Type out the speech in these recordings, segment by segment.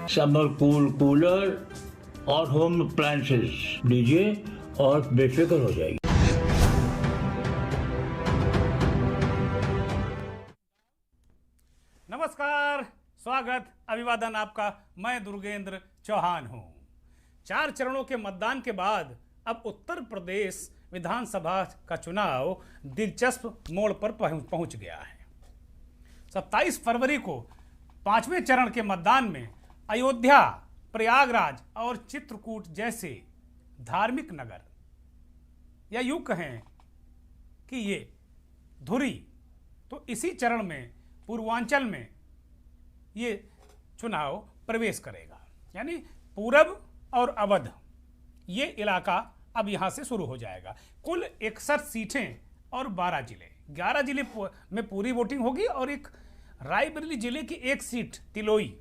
Summer cool cooler और home appliances लीजिए और बेफिक्र हो जाइए। नमस्कार, स्वागत, अभिवादन आपका। मैं दुर्गेंद्र चौहान हूं। 4 चरणों के मतदान के बाद अब उत्तर प्रदेश विधानसभा का चुनाव दिलचस्प मोड़ पर पहुंच गया है। 27 फरवरी को 5वें चरण के मतदान में अयोध्या, प्रयागराज और चित्रकूट जैसे धार्मिक नगर, या यूं कहें कि ये धुरी, तो इसी चरण में पूर्वांचल में ये चुनाव प्रवेश करेगा। यानी पूरब और अवध ये इलाका अब यहाँ से शुरू हो जाएगा। कुल 61 सीटें और 12 जिले, 11 जिले में पूरी वोटिंग होगी और एक रायबरेली जिले की एक सीट तिलोई,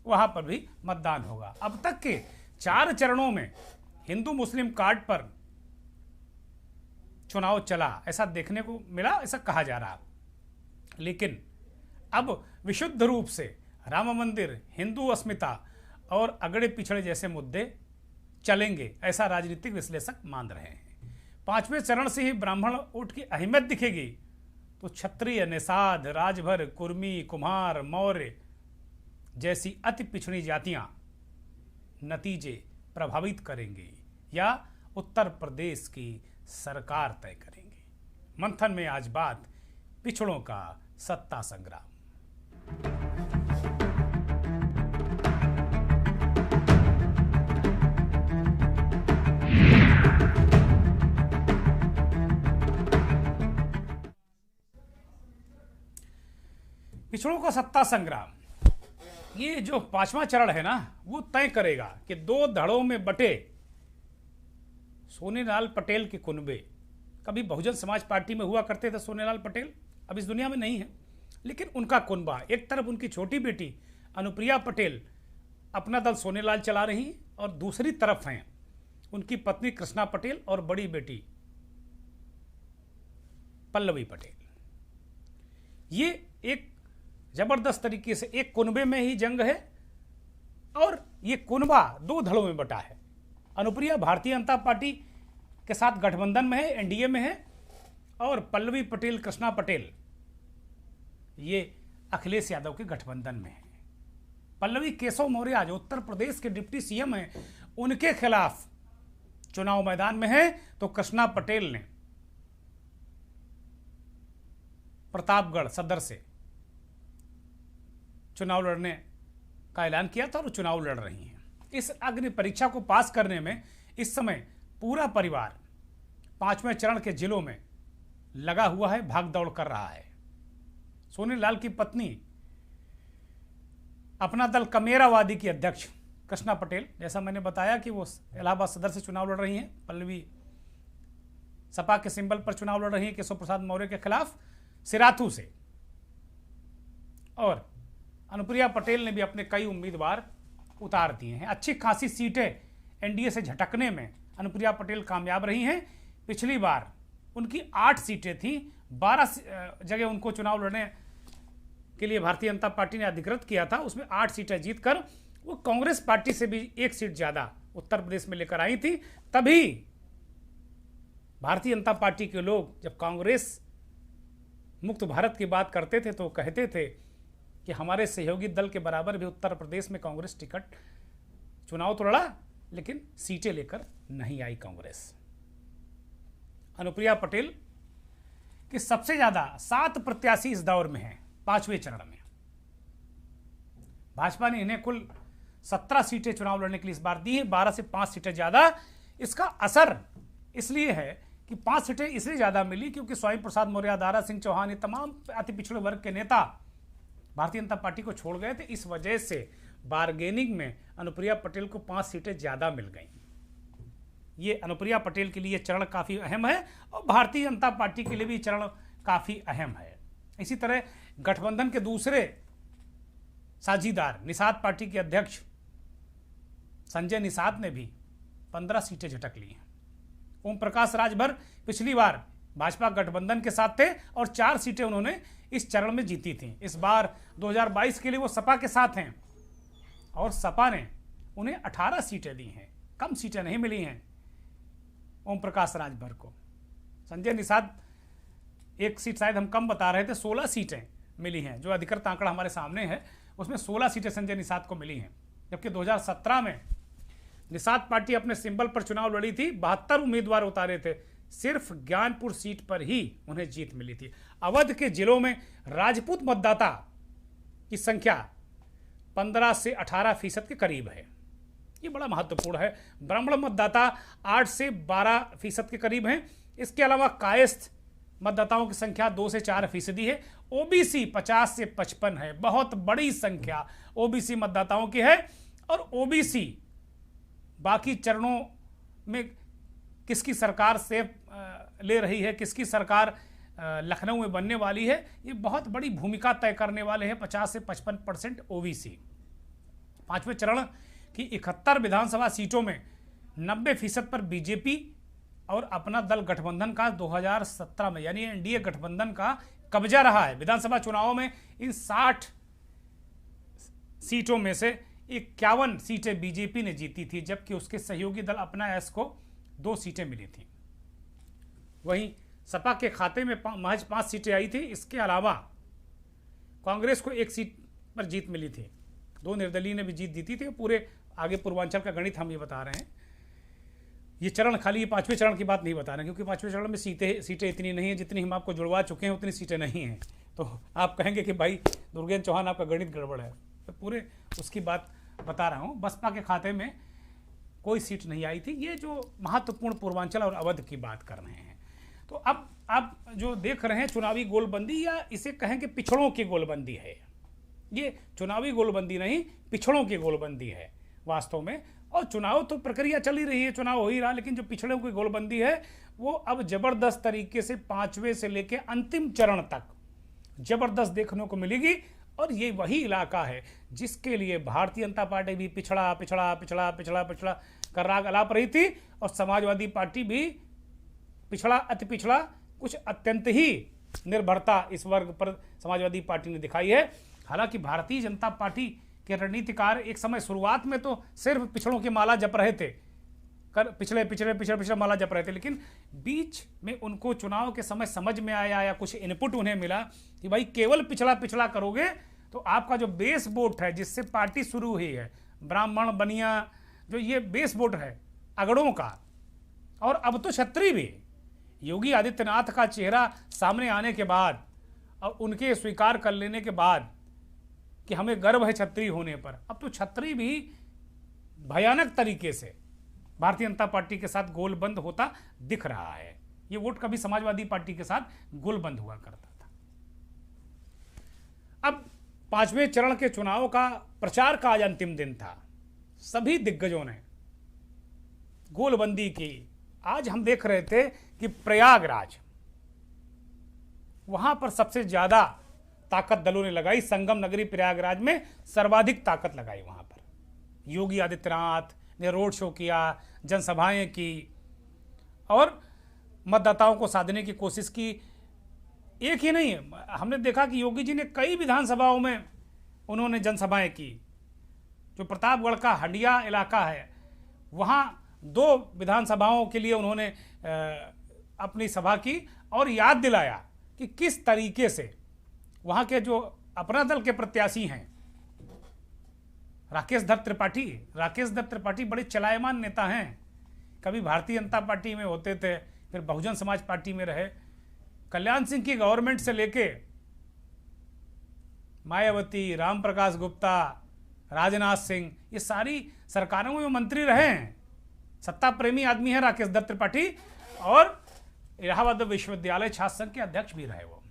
वहाँ पर भी मतदान होगा। अब तक के 4 चरणों में हिंदू मुस्लिम कार्ड पर चुनाव चला, ऐसा देखने को मिला, ऐसा कहा जा रहा। लेकिन अब विशुद्ध रूप से राम मंदिर, हिंदू अस्मिता और अगड़े पिछड़े जैसे मुद्दे चलेंगे, ऐसा राजनीतिक विश्लेषक मान रहे हैं। 5वें चरण से ही ब्राह्मण वोट की अहमियत दिखेगी, तो क्षत्रिय, निषाद, राजभर, कुर्मी, कुम्हार, मौर्य जैसी अति पिछड़ी जातियां नतीजे प्रभावित करेंगी या उत्तर प्रदेश की सरकार तय करेंगी। मंथन में आज बात पिछड़ों का सत्ता संग्राम। पिछड़ों का सत्ता संग्राम, ये जो 5वां चरण है ना, वो तय करेगा कि 2 धड़ों में बटे सोनेलाल पटेल के कुनबे। कभी बहुजन समाज पार्टी में हुआ करते थे सोनेलाल पटेल, अब इस दुनिया में नहीं है, लेकिन उनका कुनबा, एक तरफ उनकी छोटी बेटी अनुप्रिया पटेल अपना दल सोनेलाल चला रही और दूसरी तरफ हैं उनकी पत्नी कृष्णा पटेल और बड़ी बेटी पल्लवी पटेल। ये एक जबरदस्त तरीके से एक कुनबे में ही जंग है और ये कुनबा 2 धड़ों में बटा है। अनुप्रिया भारतीय जनता पार्टी के साथ गठबंधन में है, एनडीए में है, और पल्लवी पटेल, कृष्णा पटेल ये अखिलेश यादव के गठबंधन में है। पल्लवी केशव मौर्य जो उत्तर प्रदेश के डिप्टी सीएम हैं, उनके खिलाफ चुनाव मैदान में है, तो कृष्णा पटेल ने प्रतापगढ़ सदर से चुनाव लड़ने का ऐलान किया था और चुनाव लड़ रही हैं। इस अग्नि परीक्षा को पास करने में इस समय पूरा परिवार 5वें चरण के जिलों में लगा हुआ है, भाग दौड़ कर रहा है। सोनेलाल की पत्नी अपना दल कमेरावादी की अध्यक्ष कृष्णा पटेल, जैसा मैंने बताया कि वो इलाहाबाद सदर से चुनाव लड़ रही हैं। पल्लवी सपा के सिंबल पर चुनाव लड़ रही हैं केशव प्रसाद मौर्य के खिलाफ सिराथू से, और अनुप्रिया पटेल ने भी अपने कई उम्मीदवार उतार दिए हैं। अच्छी खासी सीटें एनडीए से झटकने में अनुप्रिया पटेल कामयाब रही हैं। पिछली बार उनकी 8 सीटें थी, 12 जगह उनको चुनाव लड़ने के लिए भारतीय जनता पार्टी ने अधिकृत किया था, उसमें 8 सीटें जीतकर वो कांग्रेस पार्टी से भी 1 सीट ज्यादा उत्तर प्रदेश में लेकर आई थी। तभी भारतीय जनता पार्टी के लोग जब कांग्रेस मुक्त भारत की बात करते थे तो कहते थे कि हमारे सहयोगी दल के बराबर भी उत्तर प्रदेश में कांग्रेस टिकट चुनाव तो लड़ा, लेकिन सीटें लेकर नहीं आई कांग्रेस। अनुप्रिया पटेल की सबसे ज्यादा 7 प्रत्याशी इस दौर में हैं 5वें चरण में। भाजपा ने इन्हें कुल 17 सीटें चुनाव लड़ने के लिए इस बार दी है, 12 से 5 सीटें ज्यादा। इसका असर इसलिए है कि 5 सीटें इसलिए ज्यादा मिली क्योंकि स्वामी प्रसाद मौर्य, दारा सिंह चौहान, ये तमाम अति पिछड़े वर्ग के नेता भारतीय जनता पार्टी को छोड़ गए थे। इस वजह से बार्गेनिंग में अनुप्रिया पटेल को 5 सीटें ज्यादा मिल गई। ये अनुप्रिया पटेल के लिए चरण काफी अहम है और भारतीय जनता पार्टी के लिए भी चरण काफी अहम है। इसी तरह गठबंधन के दूसरे साझीदार निषाद पार्टी के अध्यक्ष संजय निषाद ने भी 15 सीटें झटक ली हैं। ओम प्रकाश राजभर पिछली बार भाजपा गठबंधन के साथ थे और 4 सीटें उन्होंने इस चरण में जीती थी। इस बार 2022 के लिए वो सपा के साथ हैं और सपा ने उन्हें 18 सीटें दी हैं, कम सीटें नहीं मिली हैं ओम प्रकाश राजभर को। संजय निषाद एक सीट शायद हम कम बता रहे थे, 16 सीटें मिली हैं, जो अधिकृत आंकड़ा हमारे सामने है उसमें 16 सीटें संजय निषाद को मिली हैं। जबकि 2017 में निषाद पार्टी अपने सिंबल पर चुनाव लड़ी थी, 72 उम्मीदवार उतारे थे, सिर्फ ज्ञानपुर सीट पर ही उन्हें जीत मिली थी। अवध के जिलों में राजपूत मतदाता की संख्या 15 से 18% के करीब है, ये बड़ा महत्वपूर्ण है। ब्राह्मण मतदाता 8 से 12% के करीब हैं। इसके अलावा कायस्थ मतदाताओं की संख्या 2 से 4% है। ओबीसी 50 से 55 है, बहुत बड़ी संख्या ओबीसी मतदाताओं की है। और ओबीसी बाकी चरणों में किसकी सरकार से ले रही है, किसकी सरकार लखनऊ में बनने वाली है, ये बहुत बड़ी भूमिका तय करने वाले हैं 50 से 55% ओबीसी। पांचवें चरण की 71 विधानसभा सीटों में 90% पर बीजेपी और अपना दल गठबंधन का 2017 में यानी एनडीए गठबंधन का कब्जा रहा है। विधानसभा चुनावों में इन 60 सीटों में से 51 सीटें बीजेपी ने जीती थी, जबकि उसके सहयोगी दल अपना एस को 2 सीटें मिली थी। वहीं सपा के खाते में महज 5 सीटें आई थी। इसके अलावा कांग्रेस को 1 सीट पर जीत मिली थी, 2 निर्दलीय ने भी जीत जीती थी। पूरे आगे पूर्वांचल का गणित हम ये बता रहे हैं। ये चरण खाली ये 5वें चरण की बात नहीं बता रहे हैं, क्योंकि 5वें चरण में सीटें इतनी नहीं है जितनी हम आपको जुड़वा चुके हैं, उतनी सीटें नहीं हैं। तो आप कहेंगे कि भाई दुर्गेंद्र चौहान आपका गणित गड़बड़ है, तो पूरे उसकी बात बता रहा हूँ। बसपा के खाते में कोई सीट नहीं आई थी। ये जो महत्वपूर्ण पूर्वांचल और अवध की बात कर रहे हैं। तो अब आप जो देख रहे हैं चुनावी गोलबंदी, या इसे कहें कि पिछड़ों की गोलबंदी है। ये चुनावी गोलबंदी नहीं, पिछड़ों की गोलबंदी है वास्तव में। और चुनाव तो प्रक्रिया चल ही रही है, चुनाव हो ही रहा, लेकिन जो पिछड़ों की गोलबंदी है वो अब जबरदस्त तरीके से 5वें से लेकर अंतिम चरण तक जबरदस्त देखने को मिलेगी। और ये वही इलाका है जिसके लिए भारतीय जनता पार्टी भी पिछड़ा पिछड़ा पिछड़ा पिछड़ा पिछड़ा कर राग अलाप रही थी, और समाजवादी पार्टी भी पिछड़ा अति पिछड़ा, कुछ अत्यंत ही निर्भरता इस वर्ग पर समाजवादी पार्टी ने दिखाई है। हालांकि भारतीय जनता पार्टी के रणनीतिकार एक समय शुरुआत में तो सिर्फ पिछड़ों की माला जप रहे थे, पिछड़े माला जप रहे थे, लेकिन बीच में उनको चुनाव के समय समझ में आया या कुछ इनपुट उन्हें मिला कि भाई केवल पिछड़ा पिछड़ा करोगे तो आपका जो बेस वोट है जिससे पार्टी शुरू हुई है, ब्राह्मण बनिया, जो ये बेस वोट है अगड़ों का, और अब तो छत्री भी, योगी आदित्यनाथ का चेहरा सामने आने के बाद और उनके स्वीकार कर लेने के बाद कि हमें गर्व है छत्री होने पर, अब तो छत्री भी भयानक तरीके से भारतीय जनता पार्टी के साथ गोलबंद होता दिख रहा है। ये वोट कभी समाजवादी पार्टी के साथ गोलबंद हुआ करता था। अब 5वें चरण के चुनाव का प्रचार का आज अंतिम दिन था। सभी दिग्गजों ने गोलबंदी की। आज हम देख रहे थे कि प्रयागराज, वहां पर सबसे ज्यादा ताकत दलों ने लगाई। संगम नगरी प्रयागराज में सर्वाधिक ताकत लगाई। वहां पर योगी आदित्यनाथ ने रोड शो किया, जनसभाएं की और मतदाताओं को साधने की कोशिश की। एक ही नहीं, हमने देखा कि योगी जी ने कई विधानसभाओं में उन्होंने जनसभाएं की। जो प्रतापगढ़ का हंडिया इलाका है, वहाँ 2 विधानसभाओं के लिए उन्होंने अपनी सभा की और याद दिलाया कि किस तरीके से वहाँ के जो अपना दल के प्रत्याशी हैं राकेश दत्त त्रिपाठी बड़े चलायमान नेता हैं। कभी भारतीय जनता पार्टी में होते थे, फिर बहुजन समाज पार्टी में रहे। कल्याण सिंह की गवर्नमेंट से लेके मायावती, राम प्रकाश गुप्ता, राजनाथ सिंह, ये सारी सरकारों में मंत्री रहे हैं। सत्ता प्रेमी आदमी है राकेश दत्त त्रिपाठी, और इलाहाबाद विश्वविद्यालय छात्र संघ के अध्यक्ष भी रहे वो,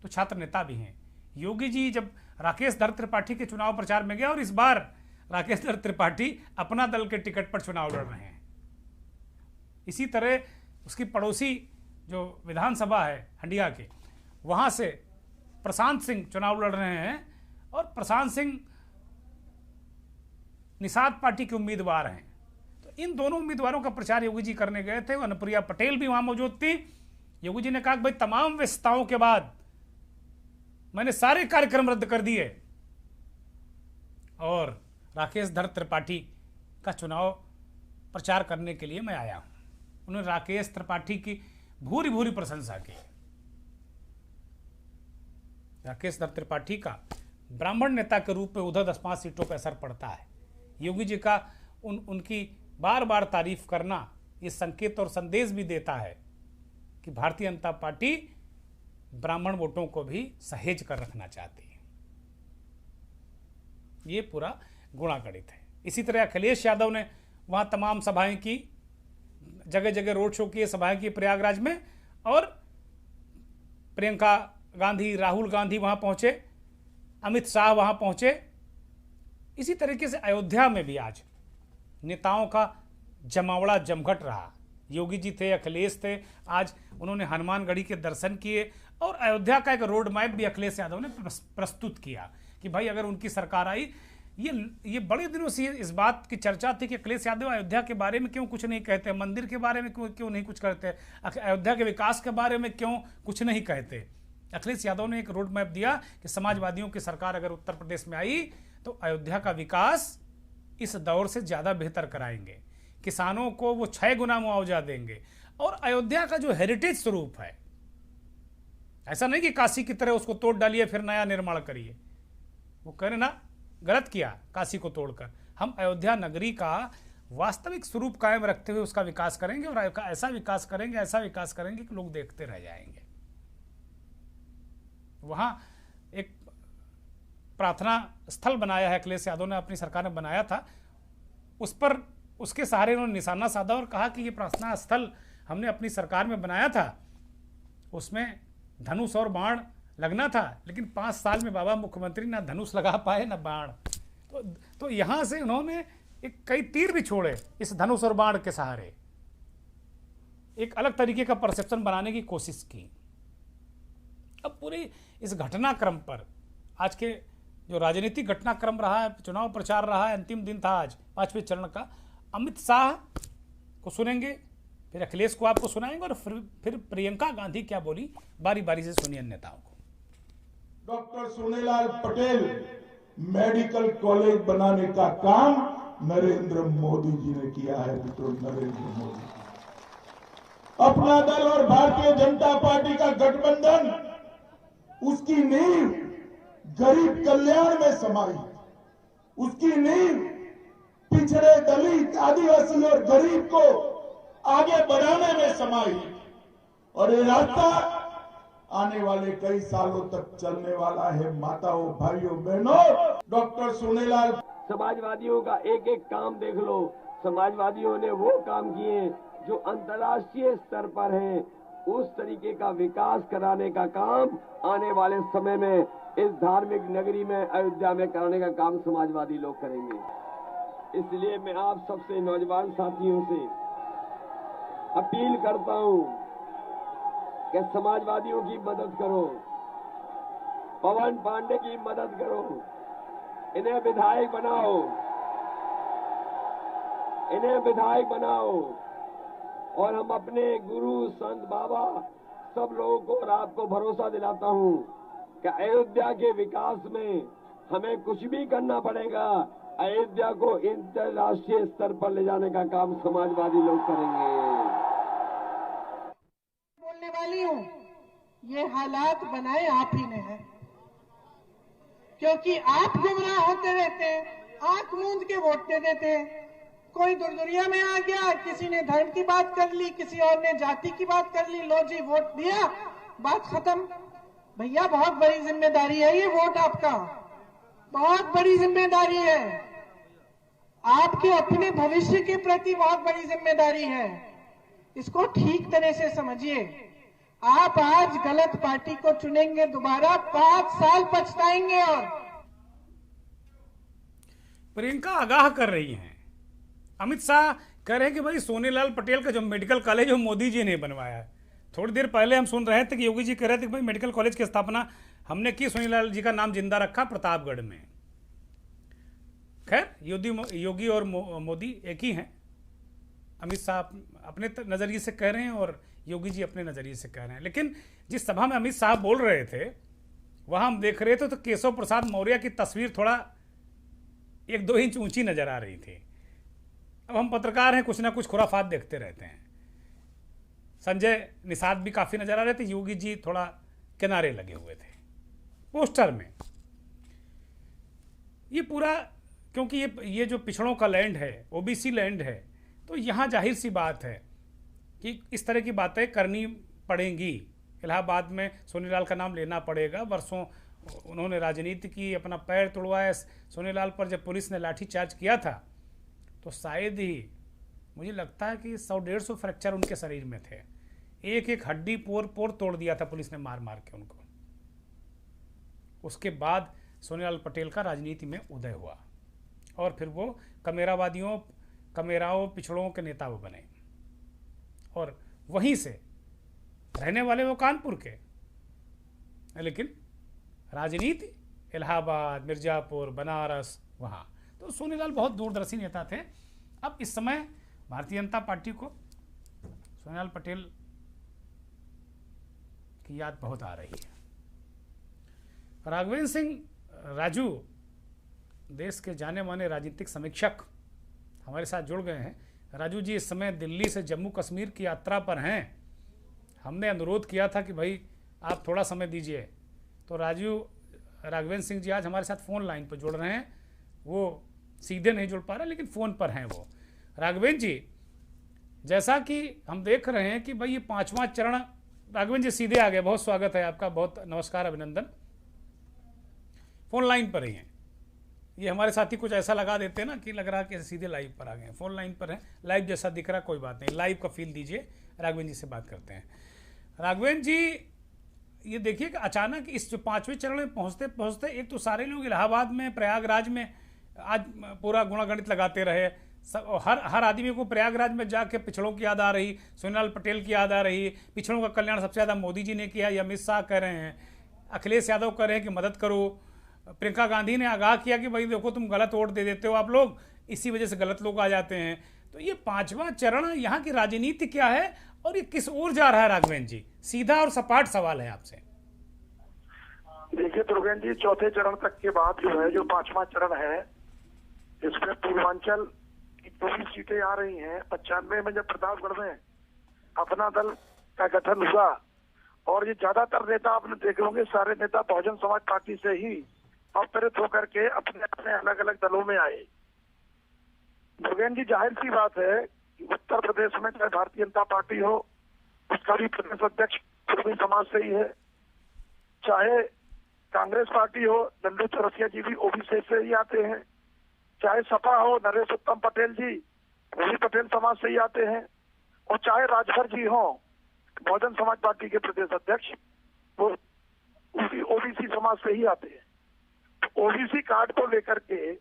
तो छात्र नेता भी हैं। योगी जी जब राकेश दत्त त्रिपाठी के चुनाव प्रचार में गए, और इस बार राकेश दत्त त्रिपाठी अपना दल के टिकट पर चुनाव लड़ रहे हैं। इसी तरह उसकी पड़ोसी जो विधानसभा है हंडिया के, वहां से प्रशांत सिंह चुनाव लड़ रहे हैं, और प्रशांत सिंह निषाद पार्टी के उम्मीदवार हैं। तो इन दोनों उम्मीदवारों का प्रचार योगी जी करने गए थे। अनुप्रिया पटेल भी वहां मौजूद थी। योगी जी ने कहा कि भाई तमाम व्यस्तताओं के बाद मैंने सारे कार्यक्रम रद्द कर दिए और राकेश धर त्रिपाठी का चुनाव प्रचार करने के लिए मैं आया हूँ। उन्होंने राकेश त्रिपाठी की भूरी भूरी प्रशंसा की। राकेश धर त्रिपाठी का ब्राह्मण नेता के रूप में उधर 10-5 सीटों पर असर पड़ता है। योगी जी का उनकी बार बार तारीफ करना ये संकेत और संदेश भी देता है कि भारतीय जनता पार्टी ब्राह्मण वोटों को भी सहेज कर रखना चाहती है। ये पूरा गुणागणित है। इसी तरह अखिलेश यादव ने वहाँ तमाम सभाएं की, जगह जगह रोड शो किए, सभाएं की प्रयागराज में, और प्रियंका गांधी, राहुल गांधी वहाँ पहुँचे, अमित शाह वहाँ पहुँचे। इसी तरीके से अयोध्या में भी आज नेताओं का जमावड़ा जमघट रहा। योगी जी थे, अखिलेश थे, आज उन्होंने हनुमानगढ़ी के दर्शन किए और अयोध्या का एक रोड मैप भी अखिलेश यादव ने प्रस्तुत किया कि भाई अगर उनकी सरकार आई, ये बड़े दिनों से इस बात की चर्चा थी कि अखिलेश यादव अयोध्या के बारे में क्यों कुछ नहीं कहते, मंदिर के बारे में क्यों नहीं कुछ करते, अयोध्या के विकास के बारे में क्यों कुछ नहीं कहते। अखिलेश यादव ने एक रोड मैप दिया कि समाजवादियों की सरकार अगर उत्तर प्रदेश में आई तो अयोध्या का विकास इस दौर से ज़्यादा बेहतर कराएंगे, किसानों को वो 6 गुना मुआवजा देंगे, और अयोध्या का जो हेरिटेज स्वरूप है, ऐसा नहीं कि काशी की तरह उसको तोड़ डालिए फिर नया निर्माण करिए। वो कह रहे ना, गलत किया काशी को तोड़कर। हम अयोध्या नगरी का वास्तविक स्वरूप कायम रखते हुए उसका विकास करेंगे, और ऐसा विकास करेंगे कि लोग देखते रह जाएंगे। वहाँ एक प्रार्थना स्थल बनाया है, अखिलेश यादव ने अपनी सरकार ने बनाया था, उस पर उसके सहारे उन्होंने निशाना साधा और कहा कि ये प्रार्थना स्थल हमने अपनी सरकार में बनाया था, उसमें धनुष और बाण लगना था, लेकिन 5 साल में बाबा मुख्यमंत्री ना धनुष लगा पाए ना बाण। तो यहाँ से उन्होंने कई तीर भी छोड़े इस धनुष और बाण के सहारे, एक अलग तरीके का परसेप्शन बनाने की कोशिश की। अब पूरी इस घटनाक्रम पर, आज के जो राजनीतिक घटनाक्रम रहा है, चुनाव प्रचार रहा है, अंतिम दिन था आज 5वें चरण का, अमित शाह को सुनेंगे, फिर अखिलेश को आपको सुनाएंगे, और फिर प्रियंका गांधी क्या बोली, बारी बारी से सुनिए नेताओं को। Doctor Sonelal Patel medical college बनाने का काम नरेंद्र मोदी जी ने किया है। मित्रों, नरेंद्र मोदी, अपना दल और भारतीय जनता पार्टी का गठबंधन, उसकी नींव गरीब कल्याण में समाई, उसकी नींव पिछड़े, दलित, आदिवासी और गरीब को आगे बढ़ाने में समाई, और ये रास्ता आने वाले कई सालों तक चलने वाला है। माताओं, भाइयों, बहनों, डॉक्टर सोनेलाल, समाजवादियों का एक एक काम देख लो। समाजवादियों ने वो काम किए जो अंतर्राष्ट्रीय स्तर पर है। उस तरीके का विकास कराने का काम आने वाले समय में इस धार्मिक नगरी में, अयोध्या में कराने का काम समाजवादी लोग करेंगे। इसलिए मैं आप सबसे, नौजवान साथियों से अपील करता हूं कि समाजवादियों की मदद करो, पवन पांडे की मदद करो, इन्हें विधायक बनाओ, इन्हें विधायक बनाओ, और हम अपने गुरु, संत, बाबा, सब लोगों को और आपको भरोसा दिलाता हूं कि अयोध्या के विकास में हमें कुछ भी करना पड़ेगा, अयोध्या को अंतर्राष्ट्रीय स्तर पर ले जाने का काम समाजवादी लोग करेंगे। बोलने वाली हूं, ये हालात बनाए आप ही ने हैं, क्योंकि आप गुमराह होते रहते हैं, आंख मूंद के वोट दे देते हैं। कोई दुर्दुरिया में आ गया, किसी ने धर्म की बात कर ली, किसी और ने जाति की बात कर ली, लो जी वोट दिया, बात खत्म। भैया बहुत बड़ी जिम्मेदारी है ये वोट आपका, बहुत बड़ी जिम्मेदारी है, आपके अपने भविष्य के प्रति बहुत बड़ी जिम्मेदारी है। इसको ठीक तरह से समझिए। आप आज गलत पार्टी को चुनेंगे, दोबारा 5 साल पछताएंगे। और प्रियंका आगाह कर रही हैं। अमित शाह कह रहे हैं कि भाई सोनेलाल पटेल का जो मेडिकल कॉलेज है मोदी जी ने बनवाया है। थोड़ी देर पहले हम सुन रहे थे कि योगी जी कह रहे थे कि भाई मेडिकल कॉलेज की स्थापना हमने की, सोनेलाल जी का नाम जिंदा रखा प्रतापगढ़ में। खैर, योगी और मोदी एक ही हैं। अमित शाह अपने नज़रिए से कह रहे हैं और योगी जी अपने नज़रिए से कह रहे हैं। लेकिन जिस सभा में अमित शाह बोल रहे थे वहाँ हम देख रहे थे तो केशव प्रसाद मौर्य की तस्वीर थोड़ा 1-2 इंच ऊंची नजर आ रही थी। अब हम पत्रकार हैं, कुछ ना कुछ खुराफात देखते रहते हैं। संजय निषाद भी काफ़ी नजर आ रहे थे, योगी जी थोड़ा किनारे लगे हुए थे पोस्टर में। ये पूरा, क्योंकि ये जो पिछड़ों का लैंड है, ओबीसी लैंड है, तो यहाँ जाहिर सी बात है कि इस तरह की बातें करनी पड़ेंगी। इलाहाबाद में सोनीलाल का नाम लेना पड़ेगा। वर्षों उन्होंने राजनीति की, अपना पैर तुड़वाया सोनीलाल पर। जब पुलिस ने लाठीचार्ज किया था तो शायद ही, मुझे लगता है कि 100-150 फ्रैक्चर उनके शरीर में थे। एक एक हड्डी पोर पोर तोड़ दिया था पुलिस ने मार मार के उनको। उसके बाद सोनीलाल पटेल का राजनीति में उदय हुआ और फिर वो कमेराओं पिछड़ों के नेता वो बने। और वहीं से रहने वाले वो कानपुर के, लेकिन राजनीति इलाहाबाद, मिर्जापुर, बनारस, वहाँ। तो सोनीलाल बहुत दूरदर्शी नेता थे। अब इस समय भारतीय जनता पार्टी को सोनीलाल पटेल की याद बहुत आ रही है। राघवेंद्र सिंह राजू, देश के जाने माने राजनीतिक समीक्षक, हमारे साथ जुड़ गए हैं। राजू जी इस समय दिल्ली से जम्मू कश्मीर की यात्रा पर हैं। हमने अनुरोध किया था कि भाई आप थोड़ा समय दीजिए, तो राघवेंद्र सिंह जी आज हमारे साथ फ़ोन लाइन पर जुड़ रहे हैं। वो सीधे नहीं जुड़ पा रहे, लेकिन फ़ोन पर हैं वो। राघवेंद्र जी, जैसा कि हम देख रहे हैं कि भाई ये 5वां चरण, राघवेंद्र जी सीधे आ गए, बहुत स्वागत है आपका, बहुत नमस्कार, अभिनंदन। फ़ोन लाइन पर ही हैं ये, हमारे साथी कुछ ऐसा लगा देते हैं ना कि लग रहा है कि सीधे लाइव पर आ गए हैं। फ़ोन लाइन पर हैं, लाइव जैसा दिख रहा, कोई बात नहीं, लाइव का फील दीजिए। राघवेंद्र जी से बात करते हैं। राघवेंद्र जी, ये देखिए कि अचानक इस जो 5वें चरण में पहुंचते पहुंचते एक तो सारे लोग इलाहाबाद में, प्रयागराज में आज पूरा गुणागणित लगाते रहे। सब हर आदमी को प्रयागराज में जाके पिछड़ों की याद आ रही, सोनीलाल पटेल की याद आ रही। पिछड़ों का कल्याण सबसे ज़्यादा मोदी जी ने किया, ये अमित शाह कह रहे हैं, अखिलेश यादव कह रहे हैं कि मदद करो। प्रियंका गांधी ने आगाह किया कि भाई देखो तुम गलत वोट दे देते हो आप लोग, इसी वजह से गलत लोग आ जाते हैं। तो ये 5वां चरण, यहाँ की राजनीति क्या है और ये किस ओर जा रहा है? राघवेंद्र जी, सीधा और सपाट सवाल है आपसे। देखिए दुर्गेन जी, चौथे चरण तक के बाद जो है, जो 5वां चरण है, इसमें पूर्वांचल की जो भी सीटें आ रही हैं, 95 में जब प्रतापगढ़ में अपना दल का गठन हुआ और ये ज्यादातर नेता आपने देखे होंगे, सारे नेता बहुजन समाज पार्टी से ही अवतरित होकर के अपने अपने अलग अलग दलों में आए। दुर्गेन जी, जाहिर सी बात है कि उत्तर प्रदेश में चाहे भारतीय जनता पार्टी हो, उसका भी प्रदेश अध्यक्ष कुर्मी समाज से ही है, चाहे कांग्रेस पार्टी हो, लल्लू चौरसिया जी भी ओबीसी से ही आते हैं, चाहे सपा हो, नरेश उत्तम पटेल जी वो भी पटेल समाज से ही आते हैं, और चाहे राजभर जी हो, बहुजन समाज पार्टी के प्रदेश अध्यक्ष, वो ओबीसी समाज से ही आते हैं। ओबीसी कार्ड को लेकर के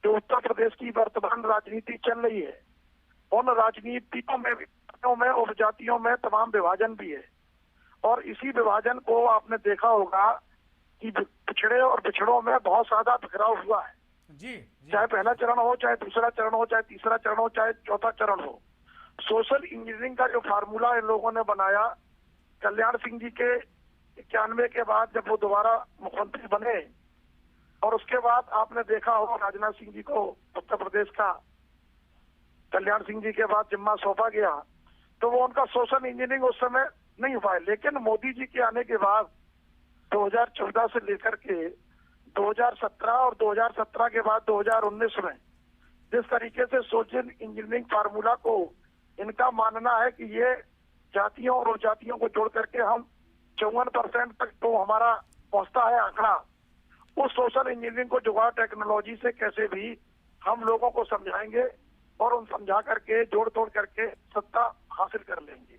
जो उत्तर प्रदेश की वर्तमान राजनीति चल रही है, उन राजनीतियों में उपजातियों में तमाम विभाजन भी है। और इसी विभाजन को आपने देखा होगा कि पिछड़े और पिछड़ों में बहुत ज्यादा बिखराव हुआ है जी। चाहे पहला चरण हो, चाहे दूसरा चरण हो, चाहे तीसरा चरण हो, चाहे चौथा चरण हो। सोशल इंजीनियरिंग का जो फार्मूला इन लोगों ने बनाया, कल्याण सिंह जी के 91 के बाद जब वो दोबारा मुख्यमंत्री बने, और उसके बाद आपने देखा हो राजनाथ सिंह जी को उत्तर प्रदेश का कल्याण सिंह जी के बाद जिम्मा सौंपा गया, तो वो उनका सोशल इंजीनियरिंग उस समय नहीं हुआ है। लेकिन मोदी जी के आने के बाद 2014 से लेकर के 2017 और 2017 के बाद 2019 में जिस तरीके से सोशल इंजीनियरिंग फार्मूला को इनका मानना है कि ये जातियों और उपजातियों को जोड़ करके हम 54% तक तो हमारा पहुंचता है आंकड़ा, उस सोशल इंजीनियरिंग को जुगाड़ टेक्नोलॉजी से कैसे भी हम लोगों को समझाएंगे और उन समझा करके जोड़ तोड़ करके सत्ता हासिल कर लेंगे।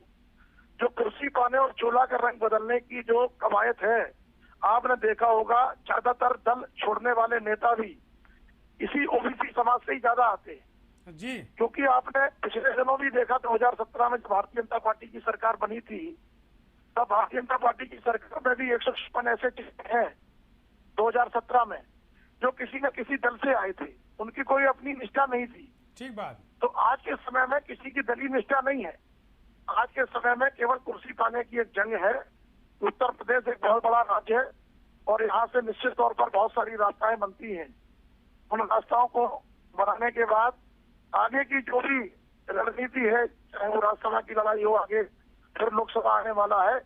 जो कुर्सी पाने और चोला का रंग बदलने की जो कवायद है, आपने देखा होगा ज्यादातर दल छोड़ने वाले नेता भी इसी ओबीसी समाज से ही ज्यादा आते हैं जी। क्योंकि आपने पिछले दिनों भी देखा 2017 में जब भारतीय जनता पार्टी की सरकार बनी थी, तब भारतीय जनता पार्टी की सरकार में भी 156 ऐसे हैं 2017 में जो किसी न किसी दल से आए थे, उनकी कोई अपनी निष्ठा नहीं थी। ठीक बात। तो आज के समय में किसी की दलीय निष्ठा नहीं है, आज के समय में केवल कुर्सी पाने की एक जंग है। उत्तर प्रदेश एक बहुत बड़ा राज्य है और यहाँ से निश्चित तौर पर बहुत सारी रास्ताएं बनती हैं। उन रास्ताओं को बनाने के बाद आगे की जो भी रणनीति है, चाहे वो राज्यसभा की लड़ाई हो, आगे फिर लोकसभा आने वाला है,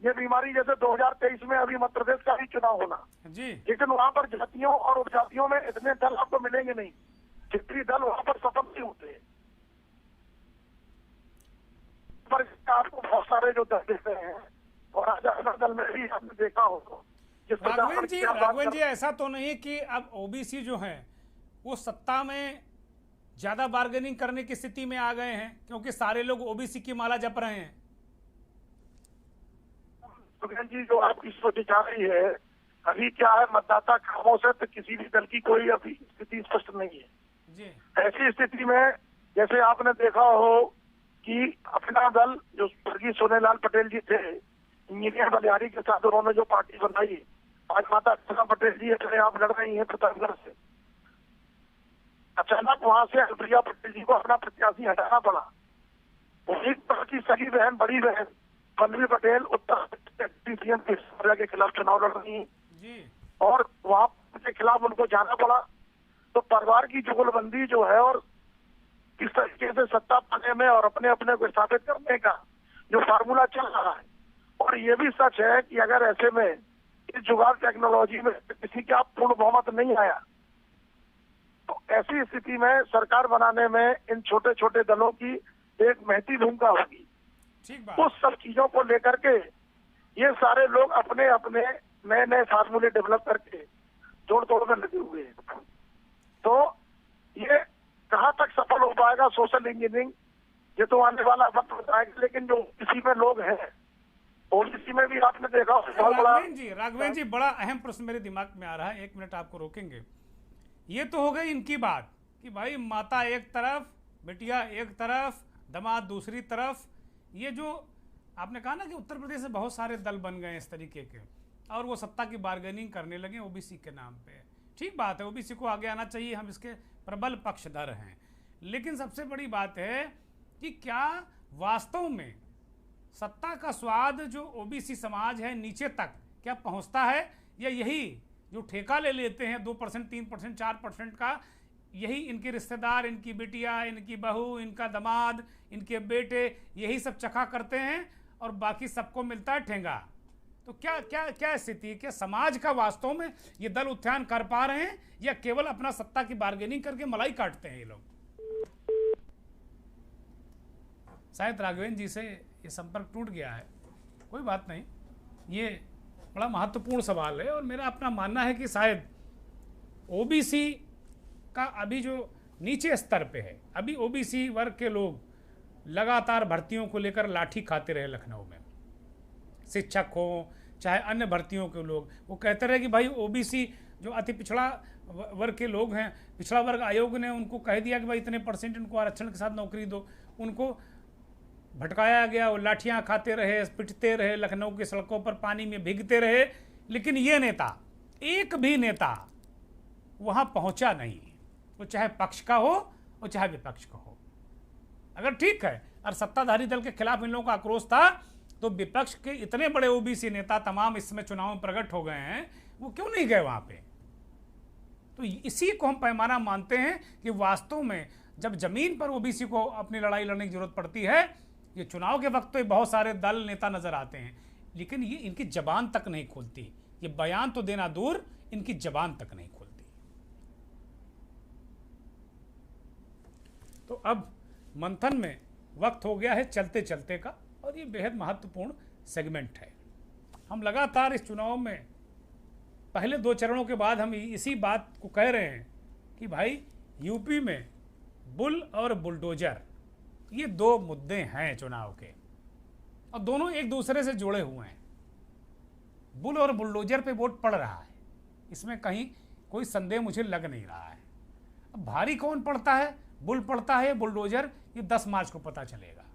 ये बीमारी जैसे 2023 में अभी मध्य प्रदेश का भी चुनाव होना जी लेकिन वहां पर जातियों और उपजातियों में इतने दल आपको मिलेंगे नहीं, जितनी दल वहां पर सफल नहीं होते हैं। पर आपको बहुत सारे जो दल दिखते हैं और आज अपना दल में भी आपने देखा हो जिस राघवेंद्र जी ऐसा तो नहीं कि अब ओबीसी जो है वो सत्ता में ज्यादा बार्गेनिंग करने की स्थिति में आ गए हैं, क्योंकि सारे लोग ओबीसी की माला जप रहे हैं। जी जो आपकी सोच जा रही है, अभी क्या है, मतदाता खामोश है, तो किसी भी दल की कोई अभी स्थिति स्पष्ट नहीं है जी। ऐसी स्थिति में जैसे आपने देखा हो कि अपना दल जो स्वर्गीय सोनेलाल पटेल जी थे, इंजीनियर बलिहारी के साथ उन्होंने जो पार्टी बनाई, आज माता कृष्णा पटेल जी अपने आप लड़ रही है प्रतापगढ़ से। अचानक वहां से अनुप्रिया पटेल जी को अपना प्रत्याशी हटाना पड़ा। वही की सगी बहन, बड़ी बहन पल्लवी पटेल उत्तर सीएम के खिलाफ चुनाव लड़ रही है और वहां के खिलाफ उनको जाना पड़ा। तो परिवार की जुगलबंदी जो है और किस तरीके से सत्ता पाने में और अपने अपने को स्थापित करने का जो फार्मूला चल रहा है, और ये भी सच है कि अगर ऐसे में इस जुगाड़ टेक्नोलॉजी में किसी का पूर्ण बहुमत नहीं आया तो ऐसी स्थिति में सरकार बनाने में इन छोटे छोटे दलों की एक महती भूमिका होगी। उस सब चीजों को लेकर के ये सारे लोग अपने अपने नए नए फार्मूले डेवलप करके जोड़ तोड़ में लगे हुए हैं। तो ये कहाँ तक सफल हो पाएगा सोशल इंजीनियरिंग, ये तो आने वाला वक्त बताएगा। लेकिन जो इसी में लोग हैं ओबीसी में भी आपने देखा बहुत बड़ा। राघवेंद्र जी बड़ा अहम प्रश्न मेरे दिमाग में आ रहा है, 1 मिनट आपको रोकेंगे। ये तो हो गई इनकी बात कि भाई माता एक तरफ, बिटिया एक तरफ, दामाद दूसरी तरफ। ये जो आपने कहा ना कि उत्तर प्रदेश में बहुत सारे दल बन गए इस तरीके के और वो सत्ता की बार्गेनिंग करने लगे ओबीसी के नाम पे। ठीक बात है, ओबीसी को आगे आना चाहिए, हम इसके प्रबल पक्षधर हैं। लेकिन सबसे बड़ी बात है कि क्या वास्तव में सत्ता का स्वाद जो ओबीसी समाज है नीचे तक क्या पहुंचता है, या यही जो ठेका ले लेते हैं 2%, 3%, 4% का, यही इनके रिश्तेदार, इनकी बिटिया, इनकी बहू, इनका दामाद, इनके बेटे यही सब चखा करते हैं और बाकी सबको मिलता है ठेंगा। तो क्या क्या क्या स्थिति, क्या समाज का वास्तव में ये दल उत्थान कर पा रहे हैं या केवल अपना सत्ता की बार्गेनिंग करके मलाई काटते हैं ये लोग? शायद राघवेंद्र जी से ये संपर्क टूट गया है, कोई बात नहीं, ये बड़ा महत्वपूर्ण सवाल है। और मेरा अपना मानना है कि शायद ओबीसी का अभी जो नीचे स्तर पे है, अभी ओबीसी वर्ग के लोग लगातार भर्तियों को लेकर लाठी खाते रहे लखनऊ में, शिक्षक हो चाहे अन्य भर्तियों के लोग, वो कहते रहे कि भाई ओबीसी जो अति पिछड़ा वर्ग के लोग हैं, पिछड़ा वर्ग आयोग ने उनको कह दिया कि भाई इतने % उनको आरक्षण के साथ नौकरी दो, उनको भटकाया गया, वो लाठियां खाते रहे, पिटते रहे, लखनऊ की सड़कों पर पानी में भीगते रहे। लेकिन ये नेता, एक भी नेता वहां पहुंचा नहीं, वो चाहे पक्ष का हो वो चाहे विपक्ष का हो। अगर ठीक है और सत्ताधारी दल के खिलाफ इन लोगों का आक्रोश था तो विपक्ष के इतने बड़े ओबीसी नेता तमाम इसमें चुनाव में प्रकट हो गए हैं, वो क्यों नहीं गए वहां पे? तो इसी को हम पैमाना मानते हैं कि वास्तव में जब जमीन पर ओबीसी को अपनी लड़ाई लड़ने की जरूरत पड़ती है, ये चुनाव के वक्त तो बहुत सारे दल नेता नजर आते हैं लेकिन ये इनकी जबान तक नहीं खोलती, ये बयान तो देना दूर, इनकी जबान तक नहीं खोलती। तो अब मंथन में वक्त हो गया है चलते चलते का, और ये बेहद महत्वपूर्ण सेगमेंट है। हम लगातार इस चुनाव में पहले 2 चरणों के बाद हम इसी बात को कह रहे हैं कि भाई यूपी में बुल और बुलडोजर, ये 2 मुद्दे हैं चुनाव के और दोनों एक दूसरे से जुड़े हुए हैं। बुल और बुलडोजर पे वोट पड़ रहा है, इसमें कहीं कोई संदेह मुझे लग नहीं रहा है। अब भारी कौन पड़ता है, बुल पड़ता है बुलडोजर, ये 10 मार्च को पता चलेगा।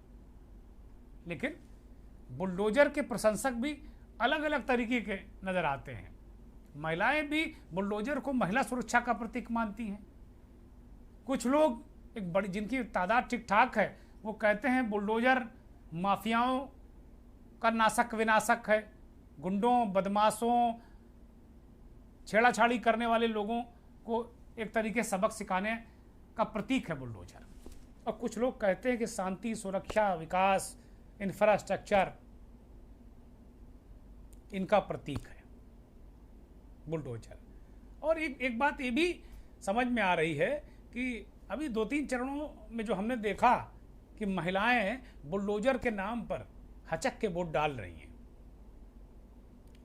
लेकिन बुलडोजर के प्रशंसक भी अलग अलग तरीके के नजर आते हैं। महिलाएं भी बुलडोजर को महिला सुरक्षा का प्रतीक मानती हैं। कुछ लोग एक बड़ी, जिनकी तादाद ठीक ठाक है, वो कहते हैं बुलडोजर माफियाओं का नाशक विनाशक है, गुंडों, बदमाशों, छेड़ाछाड़ी करने वाले लोगों को एक तरीके सबक सिखाने का प्रतीक है बुलडोजर। और कुछ लोग कहते हैं कि शांति, सुरक्षा, विकास, इंफ्रास्ट्रक्चर, इनका प्रतीक है बुलडोजर। और एक बात ये भी समझ में आ रही है कि अभी 2-3 चरणों में जो हमने देखा कि महिलाएं बुलडोजर के नाम पर हचक के वोट डाल रही हैं,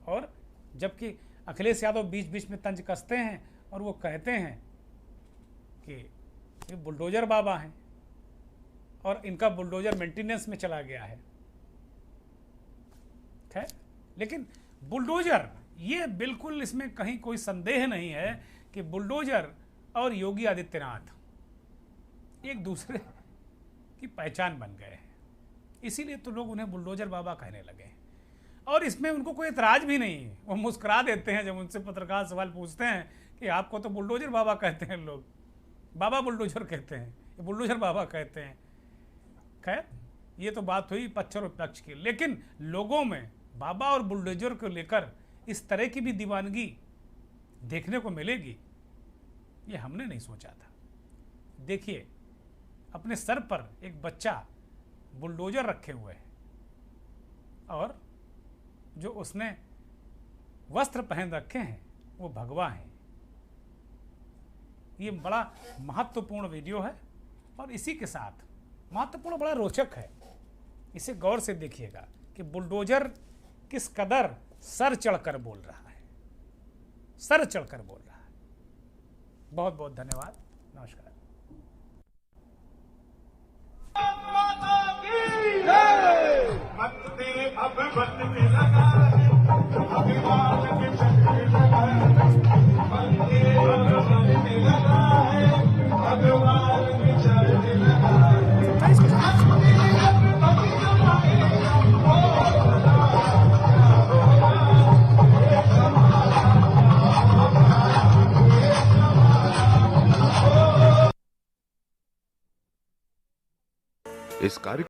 और जबकि अखिलेश यादव बीच बीच में तंज कसते हैं और वो कहते हैं कि ये बुलडोजर बाबा हैं और इनका बुलडोजर मेंटेनेंस में चला गया है। खैर, लेकिन बुलडोजर, ये बिल्कुल इसमें कहीं कोई संदेह नहीं है कि बुलडोजर और योगी आदित्यनाथ एक दूसरे की पहचान बन गए हैं। इसीलिए तो लोग उन्हें बुलडोजर बाबा कहने लगे हैं। और इसमें उनको कोई एतराज भी नहीं है, वो मुस्कुरा देते हैं जब उनसे पत्रकार सवाल पूछते हैं कि आपको तो बुलडोजर बाबा कहते हैं लोग, बाबा बुलडोजर कहते हैं, बुलडोजर बाबा कहते हैं। खैर, ये तो बात हुई पक्ष और विपक्ष की, लेकिन लोगों में बाबा और बुलडोजर को लेकर इस तरह की भी दीवानगी देखने को मिलेगी, ये हमने नहीं सोचा था। देखिए, अपने सर पर एक बच्चा बुलडोजर रखे हुए है और जो उसने वस्त्र पहन रखे हैं वो भगवा हैं। ये बड़ा महत्वपूर्ण वीडियो है और इसी के साथ महत्वपूर्ण, बड़ा रोचक है। इसे गौर से देखिएगा कि बुलडोजर किस कदर सर चढ़कर बोल रहा है, सर चढ़कर बोल रहा है। बहुत बहुत धन्यवाद, नमस्कार। इस कार्य